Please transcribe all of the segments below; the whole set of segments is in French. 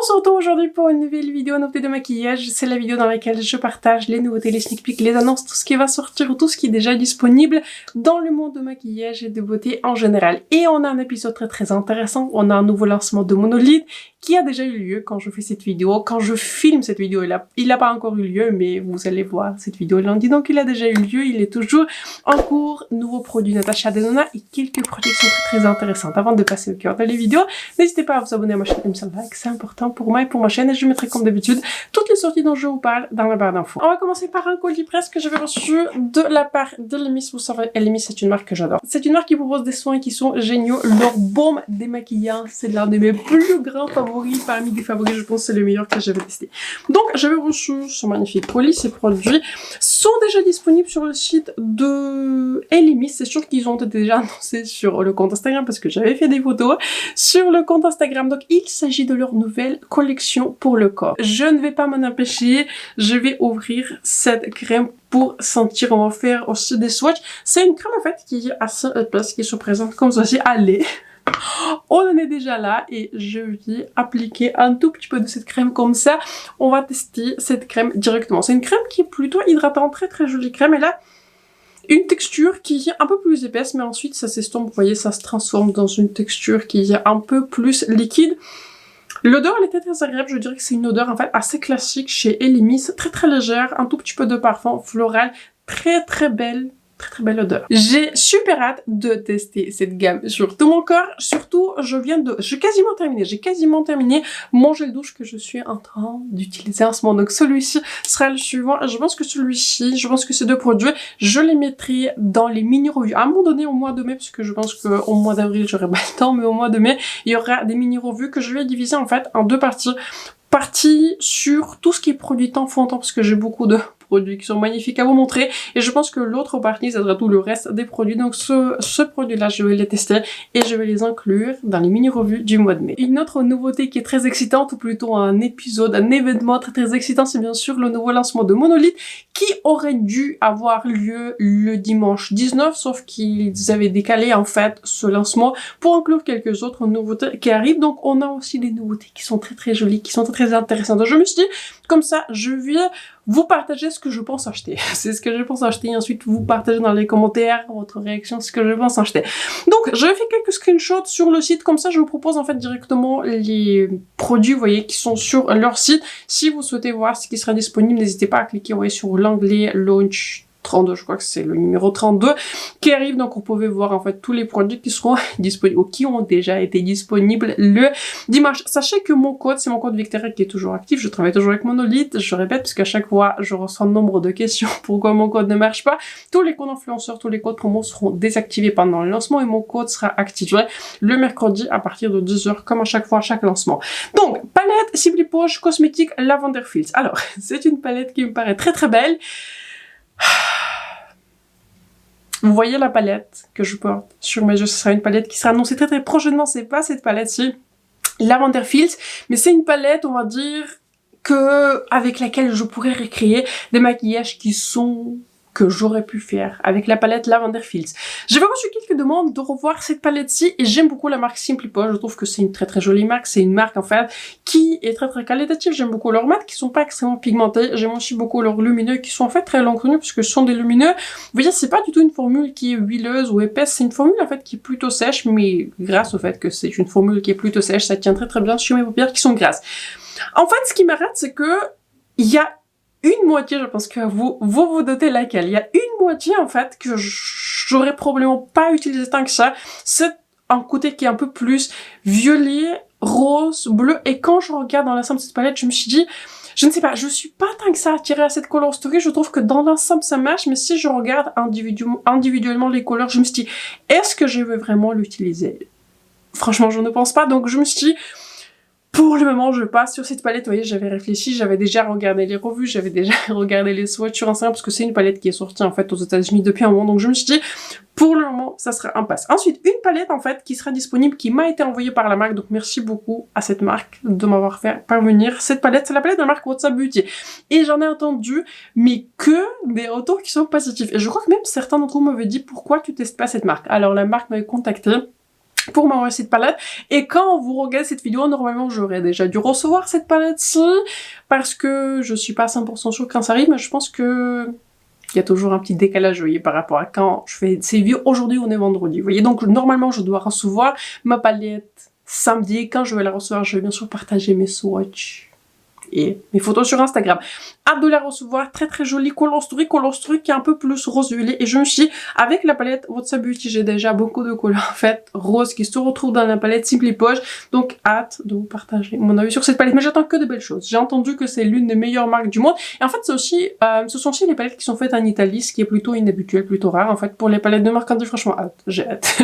se retrouve aujourd'hui pour une nouvelle vidéo, nouveauté de maquillage. C'est la vidéo dans laquelle je partage les nouveautés, les sneak peeks, les annonces, tout ce qui va sortir, tout ce qui est déjà disponible dans le monde de maquillage et de beauté en général. Et on a un épisode très intéressant. On a un nouveau lancement de Monolith qui a déjà eu lieu quand je fais cette vidéo. Quand je filme cette vidéo, il n'a pas encore eu lieu, mais vous allez voir cette vidéo lundi. Donc il a déjà eu lieu, il est toujours en cours. Nouveau produit Natasha Denona et quelques produits qui sont très intéressantes. Avant de passer au cœur de la vidéo, n'hésitez pas à vous abonner à ma chaîne, comme ça, like, c'est important pour moi et pour ma chaîne. Et je mettrai comme d'habitude toutes les sorties dont je vous parle dans la barre d'infos. On va commencer par un colis presse que j'avais reçu de la part d'Elemis. Vous savez, Elemis, c'est une marque que j'adore. C'est une marque qui propose des soins qui sont géniaux. Leur baume démaquillant, c'est l'un de mes plus grands favoris. Parmi des favoris, je pense que c'est le meilleur que j'avais testé. Donc, j'avais reçu ce magnifique colis. Ces produits sont déjà disponibles sur le site de Elemis. C'est sûr qu'ils ont été déjà annoncés sur le compte Instagram parce que j'avais fait des photos sur le compte Instagram. Donc, il s'agit de leur nouvelle collection pour le corps. Je ne vais pas m'en empêcher. Je vais ouvrir cette crème pour sentir. On va faire aussi des swatchs. C'est une crème en fait qui est assez épaisse, qui se présente comme ceci. Allez, on en est déjà là et je vais appliquer un tout petit peu de cette crème comme ça. On va tester cette crème directement. C'est une crème qui est plutôt hydratante, très jolie crème. Elle a une texture qui est un peu plus épaisse, mais ensuite ça s'estompe. Vous voyez, ça se transforme dans une texture qui est un peu plus liquide. L'odeur, elle était très agréable. Je dirais que c'est une odeur en fait assez classique chez Elemis, très légère, un tout petit peu de parfum floral, très belle. Très belle odeur. J'ai super hâte de tester cette gamme sur tout mon corps. Surtout, j'ai quasiment terminé mon gel douche que je suis en train d'utiliser en ce moment. Donc celui-ci sera le suivant. Je pense que ces deux produits, je les mettrai dans les mini-revues. À un moment donné, au mois de mai, parce que je pense qu'au mois d'avril, j'aurai pas le temps, mais au mois de mai, il y aura des mini-revues que je vais diviser en fait en deux parties. Partie sur tout ce qui est produit temps fond temps, parce que j'ai beaucoup de produits qui sont magnifiques à vous montrer, et je pense que l'autre partie ça sera tout le reste des produits. Donc ce produit là, je vais les tester et je vais les inclure dans les mini revues du mois de mai. Une autre nouveauté qui est très excitante, ou plutôt un événement très excitant, c'est bien sûr le nouveau lancement de Monolith qui aurait dû avoir lieu le dimanche 19, sauf qu'ils avaient décalé en fait ce lancement pour inclure quelques autres nouveautés qui arrivent. Donc on a aussi des nouveautés qui sont très jolies, qui sont très intéressantes. Donc je me suis dit, comme ça, je vais vous partager ce que je pense acheter. C'est ce que je pense acheter, et ensuite vous partagez dans les commentaires votre réaction, ce que je pense acheter. Donc je fais quelques screenshots sur le site, comme ça je vous propose en fait directement les produits, vous voyez, qui sont sur leur site. Si vous souhaitez voir ce qui sera disponible, n'hésitez pas à cliquer, vous voyez, sur l'onglet Launch 32, je crois que c'est le numéro 32 qui arrive. Donc vous pouvez voir en fait tous les produits qui seront disponibles ou qui ont déjà été disponibles le dimanche. Sachez que mon code, c'est mon code Victoria qui est toujours actif. Je travaille toujours avec Monolith, je répète, parce qu'à chaque fois je reçois un nombre de questions pourquoi mon code ne marche pas. Tous les codes influenceurs, tous les codes promo seront désactivés pendant le lancement et mon code sera activé le mercredi à partir de 10h comme à chaque fois, à chaque lancement. Donc palette Simply Poche cosmétique Lavender Fields. Alors c'est une palette qui me paraît très belle. Vous voyez la palette que je porte sur mes yeux, ce sera une palette qui sera annoncée très prochainement. C'est pas cette palette-ci, Lavender Fields, mais c'est une palette, on va dire, avec laquelle je pourrais recréer des maquillages que j'aurais pu faire avec la palette Lavender Fields. J'avais reçu quelques demandes de revoir cette palette-ci et j'aime beaucoup la marque Simply Poche. Je trouve que c'est une très jolie marque. C'est une marque en fait qui est très qualitative. J'aime beaucoup leurs mat qui sont pas extrêmement pigmentés. J'aime aussi beaucoup leurs lumineux qui sont en fait très longs connus puisque ce sont des lumineux. Vous voyez, c'est pas du tout une formule qui est huileuse ou épaisse. C'est une formule en fait qui est plutôt sèche, mais grâce au fait que c'est une formule qui est plutôt sèche, ça tient très bien sur mes paupières qui sont grasses. En fait, ce qui m'arrête, c'est que il y a une moitié, je pense que vous notez laquelle. Il y a une moitié, en fait, que j'aurais probablement pas utilisé tant que ça. C'est un côté qui est un peu plus violet, rose, bleu. Et quand je regarde dans l'ensemble de cette palette, je me suis dit, je ne sais pas, je suis pas tant que ça attirée à cette color story. Je trouve que dans l'ensemble, ça marche. Mais si je regarde individuellement les couleurs, je me suis dit, est-ce que je vais vraiment l'utiliser? Franchement, je ne pense pas. Donc, je me suis dit, pour le moment, je passe sur cette palette. Vous voyez, j'avais réfléchi, j'avais déjà regardé les revues, j'avais déjà regardé les swatchs sur Instagram parce que c'est une palette qui est sortie en fait aux États-Unis depuis un moment. Donc je me suis dit, pour le moment, ça sera un pass. Ensuite, une palette en fait qui sera disponible, qui m'a été envoyée par la marque. Donc merci beaucoup à cette marque de m'avoir fait parvenir cette palette. C'est la palette de la marque WhatsApp Beauty. Et j'en ai entendu, mais que des retours qui sont positifs. Et je crois que même certains d'entre vous m'avaient dit, pourquoi tu testes pas cette marque? Alors la marque m'avait contacté pour m'envoyer cette palette. Et quand vous regardez cette vidéo, normalement, j'aurais déjà dû recevoir cette palette-ci, parce que je suis pas 100% sûre quand ça arrive, mais je pense que il y a toujours un petit décalage, vous voyez, par rapport à quand je fais ces vidéos. Aujourd'hui, on est vendredi, vous voyez. Donc, normalement, je dois recevoir ma palette samedi. Quand je vais la recevoir, je vais bien sûr partager mes swatchs et mes photos sur Instagram. Hâte de la recevoir, très très jolie color story qui est un peu plus rose violet. Et je me suis dit, avec la palette WhatsApp Beauty, j'ai déjà beaucoup de couleurs en fait rose qui se retrouvent dans la palette Simply Poche. Donc hâte de vous partager mon avis sur cette palette. Mais j'attends que de belles choses. J'ai entendu que c'est l'une des meilleures marques du monde. Et en fait, c'est aussi, ce sont aussi les palettes qui sont faites en Italie, ce qui est plutôt inhabituel, plutôt rare. En fait, pour les palettes de marque Andy, franchement, hâte, j'ai hâte.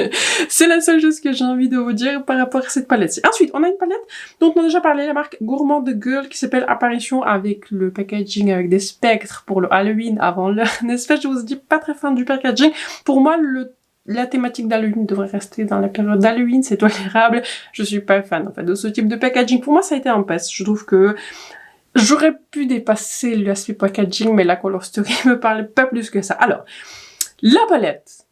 C'est la seule chose que j'ai envie de vous dire par rapport à cette palette-ci. Ensuite, on a une palette dont on a déjà parlé, la marque Gourmand de Girl, qui s'appelle Apparition, avec le packaging avec des spectres pour le Halloween avant l'heure. N'est-ce pas, je vous dis pas très fan du packaging. Pour moi, la thématique d'Halloween devrait rester dans la période d'Halloween, c'est tolérable. Je suis pas fan en fait de ce type de packaging. Pour moi, ça a été un pass. Je trouve que j'aurais pu dépasser l'aspect packaging, mais la color story me parlait pas plus que ça. Alors, la palette.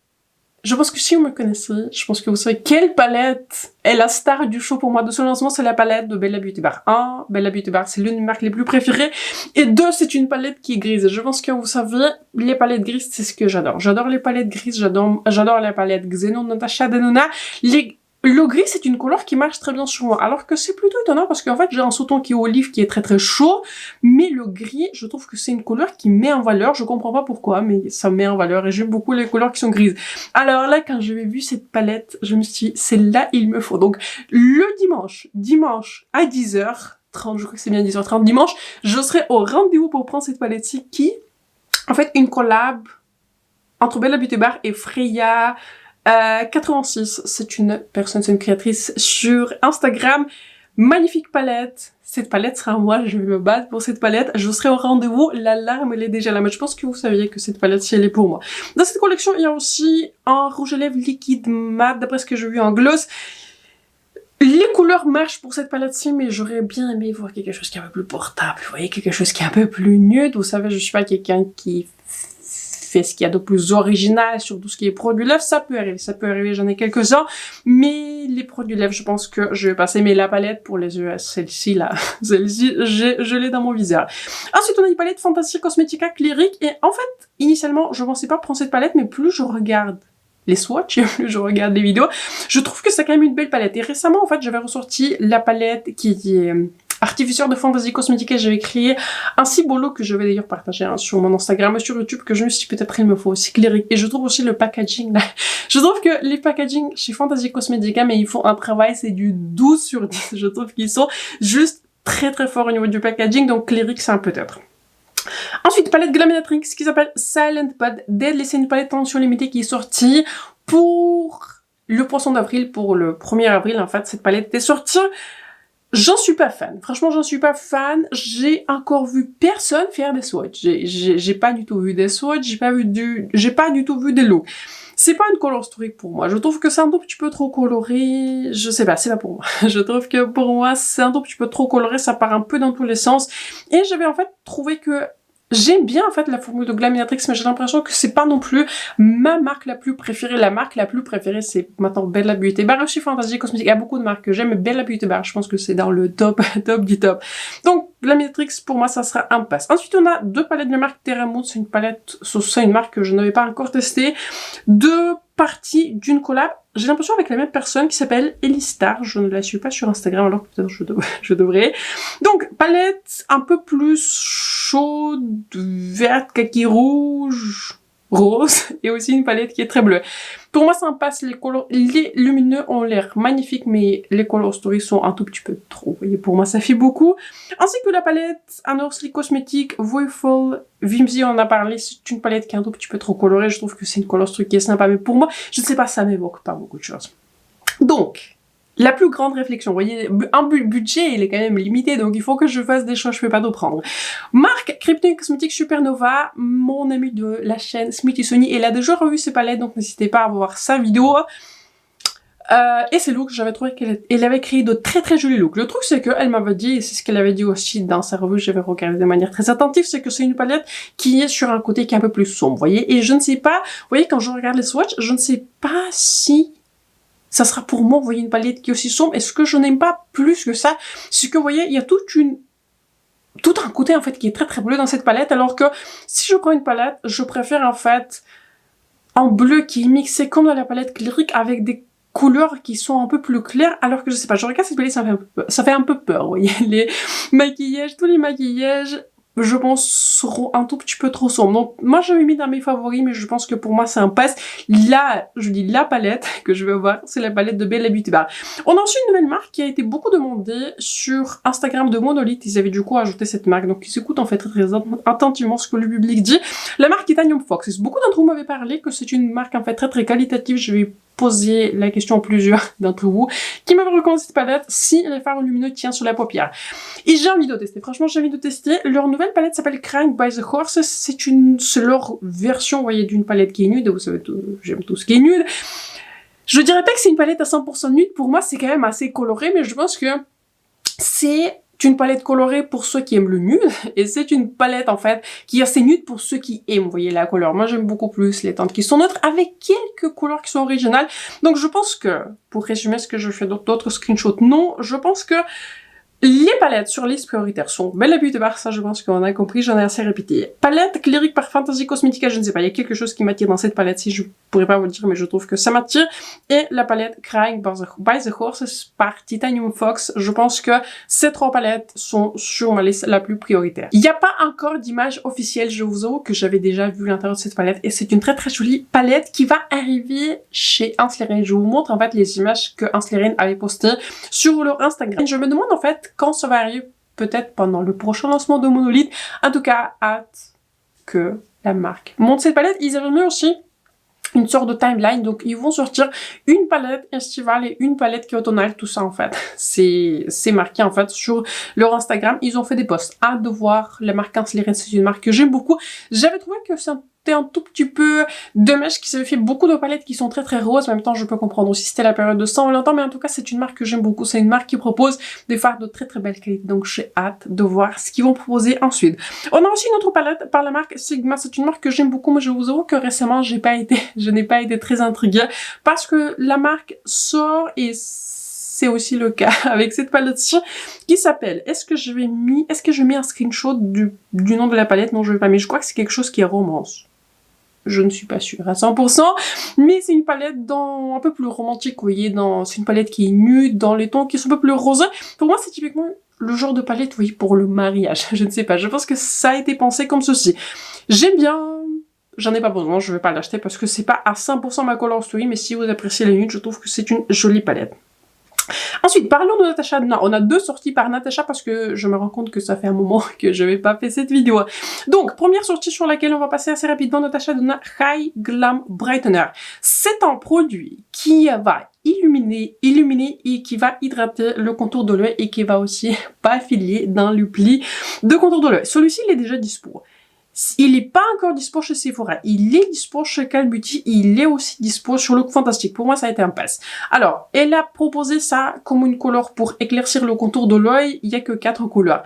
Je pense que si vous me connaissez, je pense que vous savez quelle palette est la star du show pour moi de ce lancement, c'est la palette de Bella Beauty Bar. 1, Bella Beauty Bar, c'est l'une des marques les plus préférées. Et 2, c'est une palette qui est grise. Je pense que vous savez, les palettes grises, c'est ce que j'adore. J'adore les palettes grises, j'adore la palette Xenon Natasha Denona. Le gris, c'est une couleur qui marche très bien sur moi, alors que c'est plutôt étonnant parce qu'en fait, j'ai un sous-ton qui est olive, qui est très très chaud, mais le gris, je trouve que c'est une couleur qui met en valeur, je comprends pas pourquoi, mais ça met en valeur et j'aime beaucoup les couleurs qui sont grises. Alors là, quand j'avais vu cette palette, je me suis dit, c'est là il me faut. Donc, le dimanche à 10h30, je crois que c'est bien 10h30, dimanche, je serai au rendez-vous pour prendre cette palette-ci qui, en fait, une collab entre Bella Beauty Bar et Freya, 86, c'est une créatrice sur Instagram. Magnifique palette. Cette palette sera moi, je vais me battre pour cette palette. Je serai au rendez-vous, la larme elle est déjà là. Mais je pense que vous saviez que cette palette-ci elle est pour moi. Dans cette collection, il y a aussi un rouge à lèvres liquide mat, d'après ce que j'ai vu en gloss. Les couleurs marchent pour cette palette-ci, mais j'aurais bien aimé voir quelque chose qui est un peu plus portable. Vous voyez, quelque chose qui est un peu plus nude. Vous savez, je suis pas quelqu'un qui fait ce qu'il y a de plus original sur tout ce qui est produits lèvres, ça peut arriver, j'en ai quelques-uns, mais les produits lèvres, je pense que je vais passer, mais la palette pour les yeux, celle-ci, je l'ai dans mon viseur. Ensuite, on a une palette Fantasy Cosmetica Cleric, et en fait, initialement, je pensais pas prendre cette palette, mais plus je regarde les swatchs, plus je regarde les vidéos, je trouve que c'est quand même une belle palette. Et récemment, en fait, j'avais ressorti la palette qui est Artificier de Fantasy Cosmetica, j'avais créé un si beau look que je vais d'ailleurs partager sur mon Instagram et sur YouTube, que je me suis dit peut-être il me faut aussi Cleric. Et je trouve aussi le packaging là. Je trouve que les packaging chez Fantasy Cosmetica, mais ils font un travail, c'est du 12 sur 10. Je trouve qu'ils sont juste très très forts au niveau du packaging, donc Cleric c'est un peut-être. Ensuite, palette Glaminatrix qui s'appelle Silent Pod Deadly, c'est une palette tension limitée qui est sortie pour le poisson d'avril, pour le 1er avril en fait, cette palette est sortie. J'en suis pas fan. Franchement, j'en suis pas fan. J'ai encore vu personne faire des swatchs. J'ai pas du tout vu des swatchs, j'ai pas du tout vu des looks. C'est pas une color story pour moi. Je trouve que c'est un tout petit peu trop coloré. Je sais pas, c'est pas pour moi. Je trouve que pour moi, c'est un tout petit peu trop coloré. Ça part un peu dans tous les sens. Et j'avais en fait trouvé que j'aime bien en fait la formule de Glaminatrix, mais j'ai l'impression que c'est pas non plus ma marque la plus préférée. La marque la plus préférée, c'est maintenant Bella Beauty Bar. Aussi Fantasy Cosmetica, il y a beaucoup de marques que j'aime, mais Bella Beauty Bar, je pense que c'est dans le top du top. Donc Glaminatrix, pour moi, ça sera un pass. Ensuite, on a deux palettes de marque Terra Mood. C'est une marque que je n'avais pas encore testée. Deux parties d'une collab. J'ai l'impression avec la même personne qui s'appelle Elistar. Je ne la suis pas sur Instagram, alors que peut-être je devrais. Donc, palette un peu plus chaude, verte, kaki rouge, rose, et aussi une palette qui est très bleue. Pour moi, ça en passe. Les lumineux ont l'air magnifiques, mais les color stories sont un tout petit peu trop. Vous voyez, pour moi, ça fait beaucoup. Ainsi que la palette Anorsley Cosmetics Voidful Vimsy, on en a parlé. C'est une palette qui est un tout petit peu trop colorée. Je trouve que c'est une color story qui est sympa, mais pour moi, je ne sais pas, ça m'évoque pas beaucoup de choses. Donc, la plus grande réflexion, vous voyez, un budget, il est quand même limité, donc il faut que je fasse des choix, je peux pas tout prendre. Marque Krypton Cosmetics Supernova, mon ami de la chaîne Smithy Sony, elle a déjà revu ses palettes, donc n'hésitez pas à voir sa vidéo. Et ces looks, j'avais trouvé qu'elle avait créé de très très jolis looks. Le truc c'est qu'elle m'avait dit, et c'est ce qu'elle avait dit aussi dans sa revue, j'avais regardé de manière très attentive, c'est que c'est une palette qui est sur un côté qui est un peu plus sombre, vous voyez. Et je ne sais pas, vous voyez, quand je regarde les swatchs, je ne sais pas si ça sera pour moi, vous voyez, une palette qui est aussi sombre. Et ce que je n'aime pas plus que ça, c'est que, vous voyez, il y a tout un côté, en fait, qui est très très bleu dans cette palette, alors que si je prends une palette, je préfère, en fait, un bleu qui est mixé comme dans la palette Cleric avec des couleurs qui sont un peu plus claires, alors que je sais pas, je regarde cette palette, ça fait un peu peur, vous voyez, les maquillages, tous les maquillages, je pense, seront un tout petit peu trop sombres. Donc, moi, j'avais mis dans mes favoris, mais je pense que pour moi, c'est un pass. Là, je dis la palette que je vais voir, c'est la palette de Bella Beauty Bar. On a aussi une nouvelle marque qui a été beaucoup demandée sur Instagram de Monolith. Ils avaient du coup ajouté cette marque, donc ils écoutent en fait très attentivement ce que le public dit. La marque Titanium Fox. Beaucoup d'entre vous m'avaient parlé que c'est une marque en fait très qualitative. Je vais poser la question à plusieurs d'entre vous qui m'avaient recommandé cette palette si les fards lumineux tiennent sur la paupière. Et j'ai envie de tester. Franchement, j'ai envie de tester. Leur nouvelle palette s'appelle Crying by the Horse. C'est leur version, vous voyez, d'une palette qui est nude. Vous savez, j'aime tout ce qui est nude. Je dirais pas que c'est une palette à 100% nude. Pour moi, c'est quand même assez coloré, mais je pense que c'est une palette colorée pour ceux qui aiment le nude, et c'est une palette, en fait, qui est assez nude pour ceux qui aiment, vous voyez, la couleur. Moi, j'aime beaucoup plus les teintes qui sont neutres, avec quelques couleurs qui sont originales. Donc, je pense que, pour résumer ce que je fais d'autres screenshots, non, je pense que les palettes sur liste prioritaire sont Bella Beauty Bar, ça je pense qu'on a compris, j'en ai assez répété. Palette Cleric par Fantasy Cosmetica, je ne sais pas, il y a quelque chose qui m'attire dans cette palette, si je pourrais pas vous le dire, mais je trouve que ça m'attire. Et la palette Crying by the Horse par Titanium Fox, je pense que ces trois palettes sont sur ma liste la plus prioritaire. Il n'y a pas encore d'image officielle, je vous avoue que j'avais déjà vu l'intérieur de cette palette, et c'est une très jolie palette qui va arriver chez Ansleren. Je vous montre en fait les images que Ansleren avait postées sur leur Instagram. Je me demande en fait quand ça va arriver, peut-être pendant le prochain lancement de Monolith. En tout cas, hâte que la marque monte cette palette. Ils avaient mis aussi une sorte de timeline, donc ils vont sortir une palette estivale et une palette qui est automnale, tout ça en fait. C'est marqué en fait sur leur Instagram. Ils ont fait des posts. Hâte de voir la marque Ansleren, c'est une marque que j'aime beaucoup. J'avais trouvé que c'était un tout petit peu dommage qu'ils avaient fait beaucoup de palettes qui sont très roses. En même temps, je peux comprendre aussi c'était la période de Saint-Valentin, mais en tout cas, c'est une marque que j'aime beaucoup. C'est une marque qui propose des fards de très belle qualité. Donc, j'ai hâte de voir ce qu'ils vont proposer ensuite. On a aussi une autre palette par la marque Sigma. C'est une marque que j'aime beaucoup, mais je vous avoue que récemment, je n'ai pas été très intriguée parce que la marque sort et c'est aussi le cas avec cette palette-ci qui s'appelle, est-ce que je mets un screenshot du nom de la palette? Non, je vais pas, mais je crois que c'est quelque chose qui est romance. Je ne suis pas sûre à 100%, mais c'est une palette un peu plus romantique, vous voyez, c'est une palette qui est nude, dans les tons qui sont un peu plus rosés. Pour moi, c'est typiquement le genre de palette, vous voyez, pour le mariage. Je ne sais pas, je pense que ça a été pensé comme ceci. J'aime bien, j'en ai pas besoin, je vais pas l'acheter parce que c'est pas à 100% ma color story, mais si vous appréciez les nudes, je trouve que c'est une jolie palette. Ensuite, parlons de Natasha Denona. On a deux sorties par Natasha parce que je me rends compte que ça fait un moment que je n'avais pas fait cette vidéo. Donc, première sortie sur laquelle on va passer assez rapidement, Natasha Denona High Glam Brightener. C'est un produit qui va illuminer et qui va hydrater le contour de l'œil et qui va aussi pas filer dans le pli de contour de l'œil. Celui-ci, il est déjà dispo. Il n'est pas encore dispo chez Sephora, il est dispo chez Call Beauty, il est aussi dispo sur Look Fantastic. Pour moi, ça a été un pass. Alors, elle a proposé ça comme une couleur pour éclaircir le contour de l'œil, il n'y a que 4 couleurs.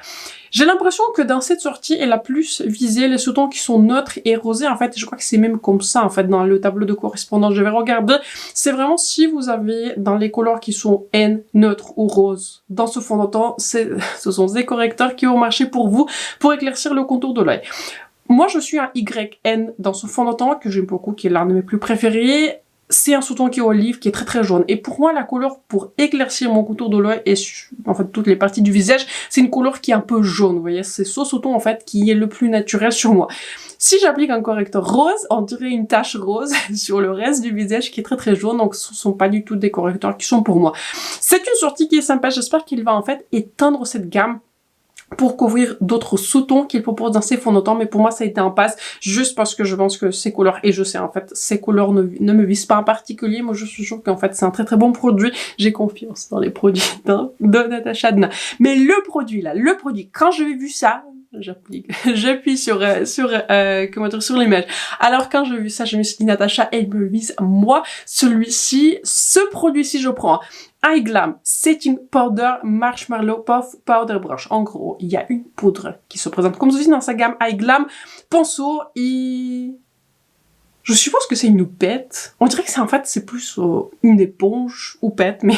J'ai l'impression que dans cette sortie, elle a plus visé les sous-tons qui sont neutres et rosés. En fait, je crois que c'est même comme ça, en fait, dans le tableau de correspondance. Je vais regarder. C'est vraiment si vous avez dans les couleurs qui sont N, neutre ou rose, dans ce fond de teint, ce sont des correcteurs qui vont marcher pour vous, pour éclaircir le contour de l'œil. Moi, je suis un YN dans ce fond de teint que j'aime beaucoup, qui est l'un de mes plus préférés. C'est un sous-ton qui est olive, qui est très jaune. Et pour moi, la couleur pour éclaircir mon contour de l'œil et en fait toutes les parties du visage, c'est une couleur qui est un peu jaune. Vous voyez, c'est ce sous-ton en fait qui est le plus naturel sur moi. Si j'applique un correcteur rose, on dirait une tache rose sur le reste du visage qui est très jaune. Donc, ce sont pas du tout des correcteurs qui sont pour moi. C'est une sortie qui est sympa. J'espère qu'il va en fait éteindre cette gamme pour couvrir d'autres sous-tons qu'il propose dans ses fonds de teint, mais pour moi ça a été un pass juste parce que je pense que ces couleurs, et je sais en fait, ces couleurs ne me visent pas en particulier, moi je suis sûre qu'en fait c'est un très bon produit, j'ai confiance dans les produits de Natasha Denona. Mais le produit, quand j'avais vu ça, j'appuie sur l'image. Alors quand j'ai vu ça, je me suis dit Natasha, elle me vise moi, ce produit-ci je prends. Eye Glam Setting Powder Marshmallow Puff Powder Brush. En gros, il y a une poudre qui se présente comme ceci dans sa gamme Eye Glam Ponceau et Je suppose que c'est une houppette. On dirait que c'est en fait, c'est plus une éponge houppette, mais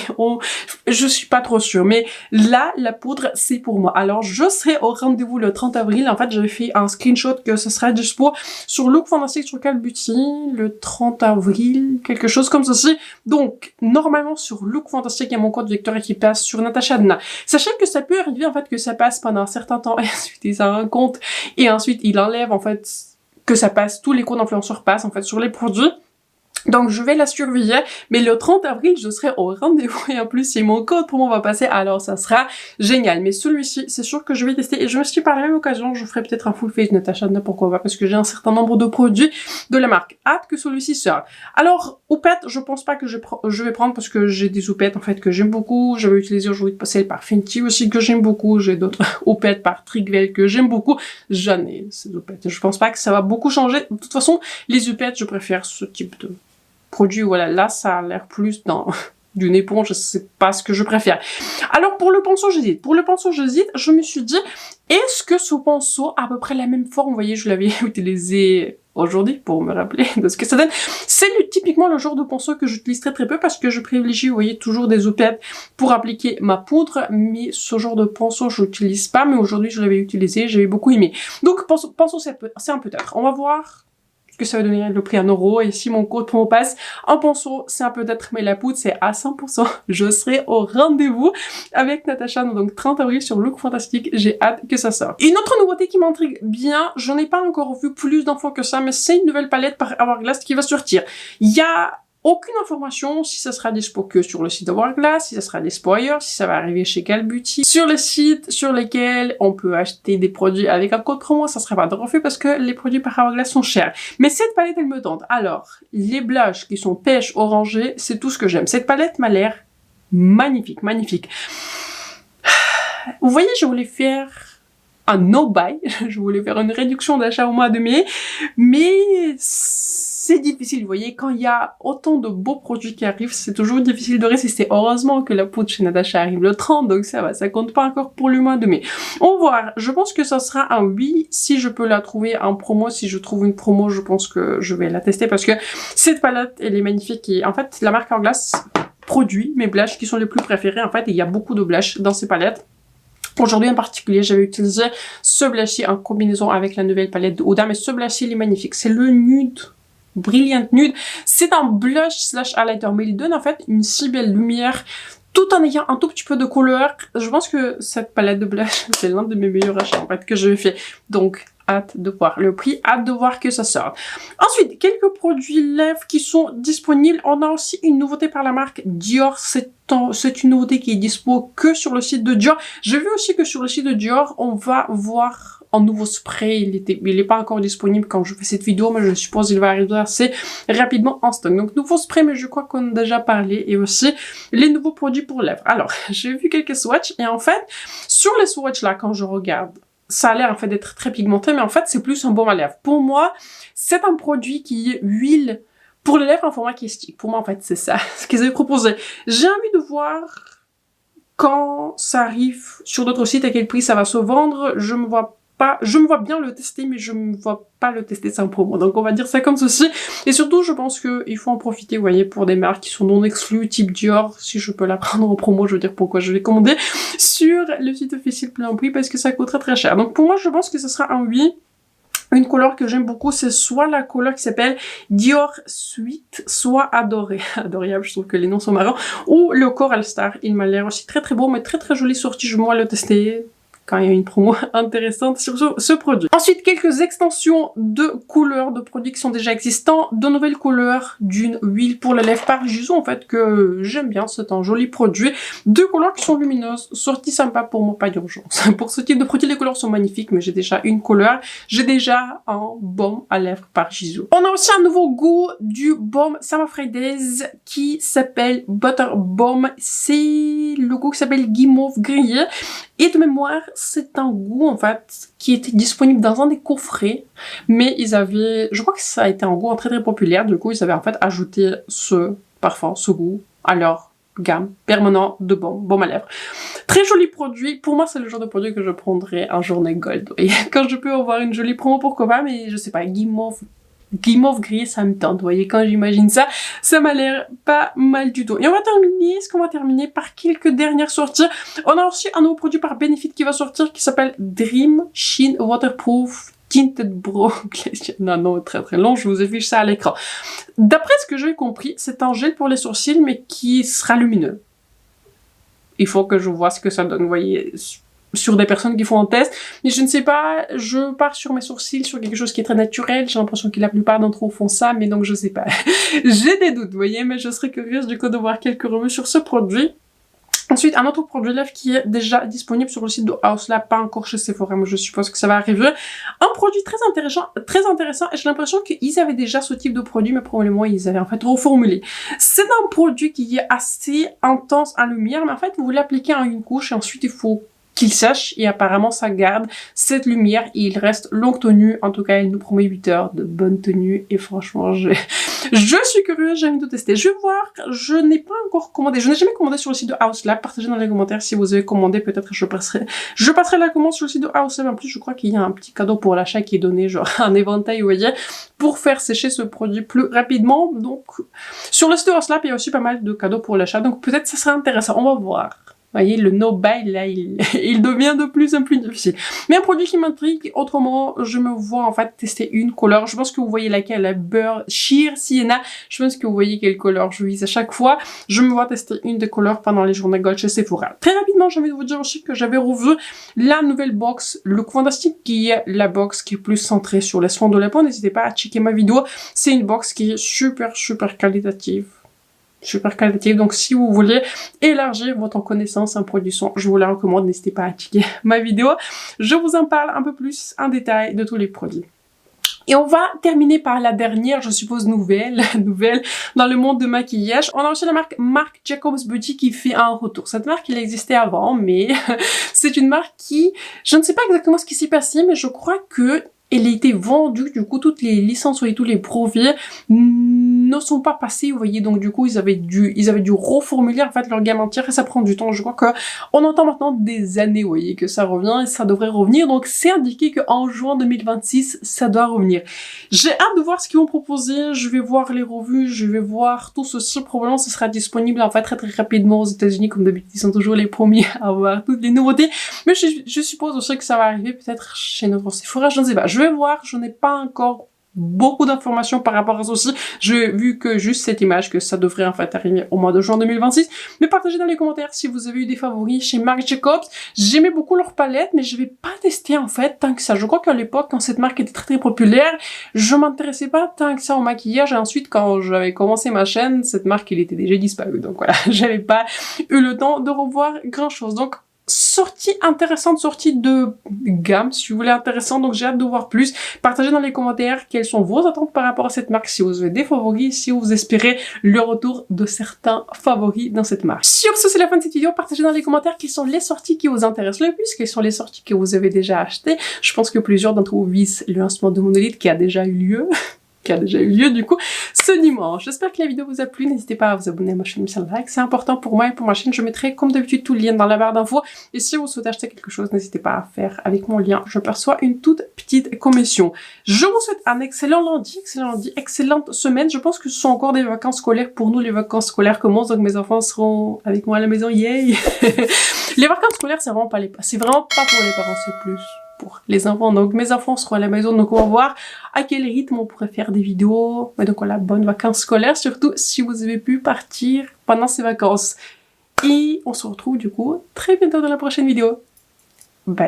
je suis pas trop sûre. Mais là, la poudre, c'est pour moi. Alors, je serai au rendez-vous le 30 avril. En fait, j'avais fait un screenshot que ce sera dispo sur Look Fantastic sur Call Beauty le 30 avril, quelque chose comme ceci. Donc, normalement, sur Look Fantastic, il y a mon code Victoria qui passe sur Natasha Denona. Sachez que ça peut arriver, en fait, que ça passe pendant un certain temps et ensuite il s'en rend compte et ensuite il enlève, en fait, que ça passe, tous les codes influenceurs passent en fait sur les produits. Donc je vais la surveiller, mais le 30 avril, je serai au rendez-vous et en plus, si mon code promo va passer, alors ça sera génial. Mais celui-ci, c'est sûr que je vais tester et je me suis dit par la même occasion, je ferai peut-être un full face Natasha Denona, pourquoi pas, parce que j'ai un certain nombre de produits de la marque. Hâte que celui-ci sorte. Alors, houppette, je pense pas que je vais prendre parce que j'ai des houpettes en fait que j'aime beaucoup. J'avais utilisé aujourd'hui celle par Fenty aussi que j'aime beaucoup. J'ai d'autres houpettes par Trigvel que j'aime beaucoup. J'en ai ces houpettes. Je pense pas que ça va beaucoup changer. De toute façon, les houpettes, je préfère ce type de produit, voilà, là ça a l'air plus dans d'une éponge, c'est pas ce que je préfère. Alors pour le pinceau j'hésite. Pour le pinceau j'hésite, je me suis dit, est-ce que ce pinceau a à peu près la même forme? Vous voyez, je l'avais utilisé aujourd'hui pour me rappeler de ce que ça donne. C'est typiquement le genre de pinceau que j'utilise très peu parce que je privilégie, vous voyez, toujours des houpettes pour appliquer ma poudre, mais ce genre de pinceau je l'utilise pas, mais aujourd'hui je l'avais utilisé, j'avais beaucoup aimé. Donc pinceau c'est un peut-être. On va voir que ça va donner le prix à €, et si mon code promo passe, un pinceau, c'est un peut-être, mais la poudre, c'est à 100%. Je serai au rendez-vous avec Natasha, donc 30 avril sur Look Fantastic, j'ai hâte que ça sorte. Une autre nouveauté qui m'intrigue bien, je n'ai pas encore vu plus d'infos que ça, mais c'est une nouvelle palette par Hourglass qui va sortir. Il y a aucune information si ça sera dispo que sur le site de Hourglass, si ça sera dispo ailleurs, si ça va arriver chez Call Beauty. Sur les sites sur lesquels on peut acheter des produits avec un code promo, ça sera pas de refus parce que les produits par Hourglass sont chers. Mais cette palette, elle me tente. Alors, les blushs qui sont pêche orangée, c'est tout ce que j'aime. Cette palette m'a l'air magnifique, magnifique. Vous voyez, je voulais faire un no-buy, je voulais faire une réduction d'achat au mois de mai, mais c'est difficile, vous voyez, quand il y a autant de beaux produits qui arrivent, c'est toujours difficile de résister. Heureusement que la poudre chez Natasha arrive le 30, donc ça va, ça compte pas encore pour le mois de mai. On va voir, je pense que ça sera un oui, si je peux la trouver en promo, si je trouve une promo, je pense que je vais la tester parce que cette palette, elle est magnifique et en fait, la marque Hourglass produit mes blushs qui sont les plus préférés, en fait, et il y a beaucoup de blushs dans ces palettes. Aujourd'hui en particulier, j'avais utilisé ce blush en combinaison avec la nouvelle palette de Huda, mais ce blush il est magnifique. C'est le nude, Brilliant Nude. C'est un blush slash highlighter, mais il donne en fait une si belle lumière tout en ayant un tout petit peu de couleur. Je pense que cette palette de blush, c'est l'un de mes meilleurs achats en fait que j'ai fait. Donc, hâte de voir le prix, hâte de voir que ça sort. Ensuite, quelques produits lèvres qui sont disponibles. On a aussi une nouveauté par la marque Dior. C'est une nouveauté qui est dispo que sur le site de Dior. J'ai vu aussi que sur le site de Dior, on va voir un nouveau spray. Il est pas encore disponible quand je fais cette vidéo, mais je suppose qu'il va arriver assez rapidement en stock. Donc, nouveau spray, mais je crois qu'on a déjà parlé. Et aussi, les nouveaux produits pour lèvres. Alors, j'ai vu quelques swatchs. Et en fait, sur les swatchs là, quand je regarde, ça a l'air en fait d'être très pigmenté, mais en fait, c'est plus un baume à lèvres. Pour moi, c'est un produit qui est huile pour les lèvres en format qui stick. Pour moi, en fait, c'est ça, ce qu'ils avaient proposé. J'ai envie de voir quand ça arrive sur d'autres sites, à quel prix ça va se vendre. Je me vois bien le tester, mais je me vois pas le tester sans promo. Donc on va dire ça comme ceci. Et surtout, je pense qu'il faut en profiter, vous voyez, pour des marques qui sont non exclues, type Dior. Si je peux la prendre en promo, je veux dire pourquoi je l'ai commandé sur le site officiel Plein Prix, parce que ça coûterait très cher. Donc pour moi, je pense que ce sera un oui. Une couleur que j'aime beaucoup, c'est soit la couleur qui s'appelle Dior Sweet, soit Adoré. Adorable, je trouve que les noms sont marrants. Ou le Coral Star. Il m'a l'air aussi très très beau, mais très très joli sorti. Je vais moi le tester quand il y a une promo intéressante sur ce produit. Ensuite, quelques extensions de couleurs de produits qui sont déjà existants, de nouvelles couleurs d'une huile pour les lèvres par Gisou, en fait, que j'aime bien, c'est un joli produit. Deux couleurs qui sont lumineuses, sorties sympa pour moi, pas d'urgence. Pour ce type de produit, les couleurs sont magnifiques, mais j'ai déjà une couleur. J'ai déjà un baume à lèvres par Gisou. On a aussi un nouveau goût du baume Summer Fridays qui s'appelle Butter Balm. C'est le goût qui s'appelle guimauve grillé. Et de mémoire, c'est un goût, en fait, qui était disponible dans un des coffrets, mais ils avaient, je crois que ça a été un goût très très populaire, du coup, ils avaient en fait ajouté ce parfum, ce goût, à leur gamme permanent de baume à lèvres. Très joli produit. Pour moi, c'est le genre de produit que je prendrais en journée gold. Et quand je peux avoir une jolie promo, pourquoi pas, mais je sais pas, guimauve guimauve grillé, ça me tente. Vous voyez, quand j'imagine ça, ça m'a l'air pas mal du tout. Et on va terminer par quelques dernières sorties. On a aussi un nouveau produit par Benefit qui va sortir, qui s'appelle Dream Sheen Waterproof Tinted Brow. Non, très très long, je vous affiche ça à l'écran. D'après ce que j'ai compris, c'est un gel pour les sourcils, mais qui sera lumineux. Il faut que je vois ce que ça donne, vous voyez, sur des personnes qui font un test. Mais je ne sais pas, je pars sur mes sourcils, sur quelque chose qui est très naturel. J'ai l'impression que la plupart d'entre eux font ça, mais donc je sais pas. J'ai des doutes, vous voyez, mais je serais curieuse du coup de voir quelques reviews sur ce produit. Ensuite, un autre produit lèvres qui est déjà disponible sur le site de House Lab, pas encore chez Sephora, mais je suppose que ça va arriver. Un produit très intéressant, et j'ai l'impression qu'ils avaient déjà ce type de produit, mais probablement ils avaient en fait reformulé. C'est un produit qui est assez intense en lumière, mais en fait, vous l'appliquez en une couche, et ensuite il faut qu'il sèche, et apparemment ça garde cette lumière, et il reste longue tenue. En tout cas, il nous promet 8 heures de bonne tenue, et franchement, je suis curieuse, j'ai envie de tester. Je vais voir, je n'ai pas encore commandé, je n'ai jamais commandé sur le site de House Lab. Partagez dans les commentaires si vous avez commandé, peut-être que je passerai la commande sur le site de House Lab. En plus, je crois qu'il y a un petit cadeau pour l'achat qui est donné, genre un éventail, vous voyez, pour faire sécher ce produit plus rapidement. Donc, sur le site de House Lab, il y a aussi pas mal de cadeaux pour l'achat, donc peut-être ça sera intéressant, on va voir. Vous voyez, le no-buy, là, il devient de plus en plus difficile. Mais un produit qui m'intrigue, autrement, je me vois en fait tester une couleur. Je pense que vous voyez laquelle, la Beurre Sheer Sienna. Je pense que vous voyez quelle couleur je vise à chaque fois. Je me vois tester une des couleurs pendant les journées Gold chez Sephora. Très rapidement, j'ai envie de vous dire aussi que j'avais revu la nouvelle box Look Fantastic, qui est la box qui est plus centrée sur les soins de la peau. N'hésitez pas à checker ma vidéo. C'est une box qui est super qualitative. Donc si vous voulez élargir votre connaissance en produit son, je vous la recommande, n'hésitez pas à checker ma vidéo. Je vous en parle un peu plus en détail de tous les produits. Et on va terminer par la dernière, je suppose, nouvelle dans le monde de maquillage. On a aussi la marque Marc Jacobs Beauty qui fait un retour. Cette marque, elle existait avant, mais c'est une marque qui, je ne sais pas exactement ce qui s'est passé, mais je crois que elle a été vendue, du coup, toutes les licences et tous les brevets ne sont pas passés, vous voyez, donc du coup, ils avaient dû reformuler, en fait, leur gamme entière, et ça prend du temps. Je crois que on entend maintenant des années, vous voyez, que ça revient, et ça devrait revenir, donc c'est indiqué qu'en juin 2026, ça doit revenir. J'ai hâte de voir ce qu'ils vont proposer, je vais voir les revues, je vais voir tout ceci, probablement ce sera disponible, en fait, très rapidement aux États-Unis, comme d'habitude, ils sont toujours les premiers à avoir toutes les nouveautés, mais je suppose aussi que ça va arriver peut-être chez notre Sephora, je ne sais pas. Je vais voir, je n'ai pas encore beaucoup d'informations par rapport à ceci. J'ai vu que juste cette image, que ça devrait en fait arriver au mois de juin 2026. Mais partagez dans les commentaires si vous avez eu des favoris chez Marc Jacobs. J'aimais beaucoup leur palette, mais je vais pas tester en fait tant que ça. Je crois qu'à l'époque, quand cette marque était très populaire, je m'intéressais pas tant que ça au maquillage. Et ensuite, quand j'avais commencé ma chaîne, cette marque, elle était déjà disparue. Donc voilà, j'avais pas eu le temps de revoir grand chose. Donc, sortie intéressante, sortie de gamme, si vous voulez, intéressant, donc j'ai hâte de voir plus. Partagez dans les commentaires quelles sont vos attentes par rapport à cette marque, si vous avez des favoris, si vous espérez le retour de certains favoris dans cette marque. Sur ce, c'est la fin de cette vidéo. Partagez dans les commentaires quelles sont les sorties qui vous intéressent le plus, quelles sont les sorties que vous avez déjà achetées. Je pense que plusieurs d'entre vous visent le lancement de Monolith qui a déjà eu lieu. Du coup ce dimanche. J'espère que la vidéo vous a plu. N'hésitez pas à vous abonner à ma chaîne, mettre un like, c'est important pour moi et pour ma chaîne. Je mettrai comme d'habitude tout le lien dans la barre d'infos. Et si vous souhaitez acheter quelque chose, n'hésitez pas à faire avec mon lien. Je perçois une toute petite commission. Je vous souhaite un excellent lundi, excellente semaine. Je pense que ce sont encore des vacances scolaires. Pour nous, les vacances scolaires commencent, donc mes enfants seront avec moi à la maison. Yay! Les vacances scolaires, c'est vraiment pas pour les parents, c'est plus pour les enfants. Donc mes enfants seront à la maison, donc on va voir à quel rythme on pourrait faire des vidéos. Mais donc voilà, bonnes vacances scolaires, surtout si vous avez pu partir pendant ces vacances. Et on se retrouve du coup très bientôt dans la prochaine vidéo. Bye!